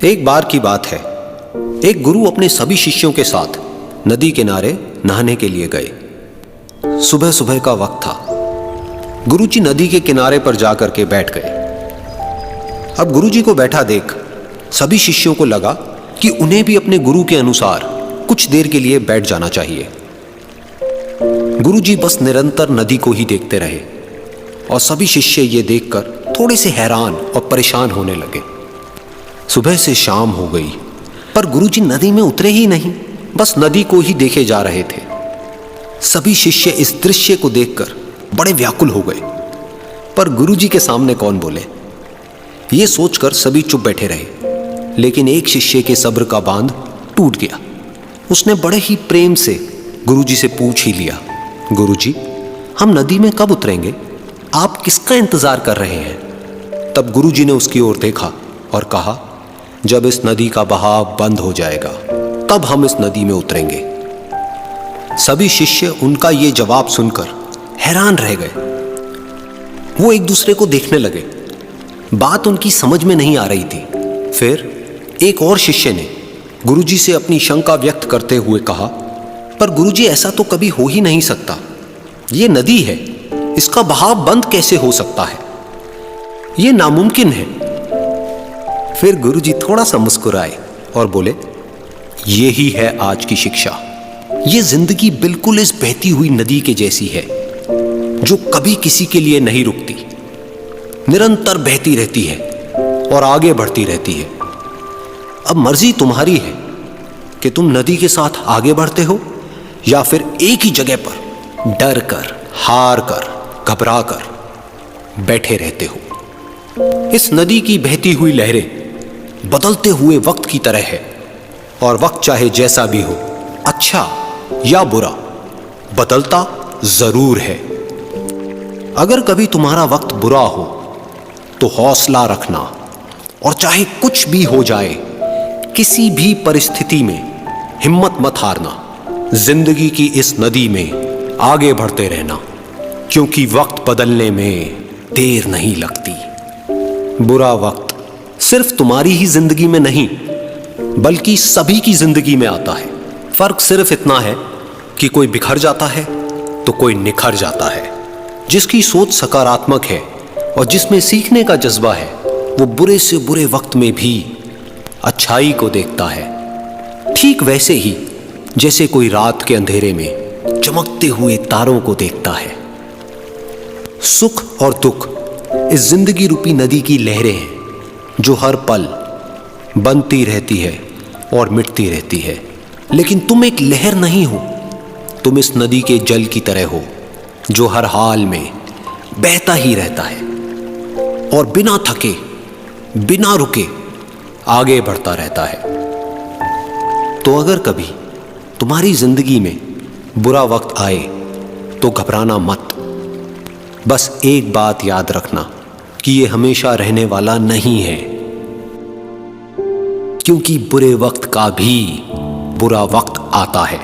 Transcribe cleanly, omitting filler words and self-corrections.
एक बार की बात है, एक गुरु अपने सभी शिष्यों के साथ नदी किनारे नहाने के लिए गए। सुबह सुबह का वक्त था। गुरुजी नदी के किनारे पर जाकर के बैठ गए। अब गुरुजी को बैठा देख सभी शिष्यों को लगा कि उन्हें भी अपने गुरु के अनुसार कुछ देर के लिए बैठ जाना चाहिए। गुरुजी बस निरंतर नदी को ही देखते रहे और सभी शिष्य ये देखकर थोड़े से हैरान और परेशान होने लगे। सुबह से शाम हो गई पर गुरुजी नदी में उतरे ही नहीं, बस नदी को ही देखे जा रहे थे। सभी शिष्य इस दृश्य को देखकर बड़े व्याकुल हो गए, पर गुरुजी के सामने कौन बोले, ये सोचकर सभी चुप बैठे रहे। लेकिन एक शिष्य के सब्र का बांध टूट गया। उसने बड़े ही प्रेम से गुरुजी से पूछ ही लिया, गुरुजी, हम नदी में कब उतरेंगे? आप किसका इंतजार कर रहे हैं? तब गुरुजी ने उसकी ओर देखा और कहा, जब इस नदी का बहाव बंद हो जाएगा तब हम इस नदी में उतरेंगे। सभी शिष्य उनका ये जवाब सुनकर हैरान रह गए। वो एक दूसरे को देखने लगे। बात उनकी समझ में नहीं आ रही थी। फिर एक और शिष्य ने गुरुजी से अपनी शंका व्यक्त करते हुए कहा, पर गुरुजी, ऐसा तो कभी हो ही नहीं सकता। ये नदी है, इसका बहाव बंद कैसे हो सकता है? ये नामुमकिन है। फिर गुरुजी थोड़ा सा मुस्कुराए और बोले, यही है आज की शिक्षा। ये जिंदगी बिल्कुल इस बहती हुई नदी के जैसी है जो कभी किसी के लिए नहीं रुकती, निरंतर बहती रहती है और आगे बढ़ती रहती है। अब मर्जी तुम्हारी है कि तुम नदी के साथ आगे बढ़ते हो या फिर एक ही जगह पर डर कर, हार कर, घबरा कर बैठे रहते हो। इस नदी की बहती हुई लहरें बदलते हुए वक्त की तरह है और वक्त चाहे जैसा भी हो, अच्छा या बुरा, बदलता जरूर है। अगर कभी तुम्हारा वक्त बुरा हो तो हौसला रखना और चाहे कुछ भी हो जाए, किसी भी परिस्थिति में हिम्मत मत हारना। जिंदगी की इस नदी में आगे बढ़ते रहना, क्योंकि वक्त बदलने में देर नहीं लगती। बुरा वक्त सिर्फ तुम्हारी ही जिंदगी में नहीं बल्कि सभी की जिंदगी में आता है। फर्क सिर्फ इतना है कि कोई बिखर जाता है तो कोई निखर जाता है। जिसकी सोच सकारात्मक है और जिसमें सीखने का जज्बा है, वो बुरे से बुरे वक्त में भी अच्छाई को देखता है। ठीक वैसे ही जैसे कोई रात के अंधेरे में चमकते हुए तारों को देखता है। सुख और दुख इस जिंदगी रूपी नदी की लहरें हैं जो हर पल बनती रहती है और मिटती रहती है। लेकिन तुम एक लहर नहीं हो, तुम इस नदी के जल की तरह हो जो हर हाल में बहता ही रहता है और बिना थके, बिना रुके आगे बढ़ता रहता है। तो अगर कभी तुम्हारी जिंदगी में बुरा वक्त आए तो घबराना मत। बस एक बात याद रखना कि ये हमेशा रहने वाला नहीं है, क्योंकि बुरे वक्त का भी बुरा वक्त आता है।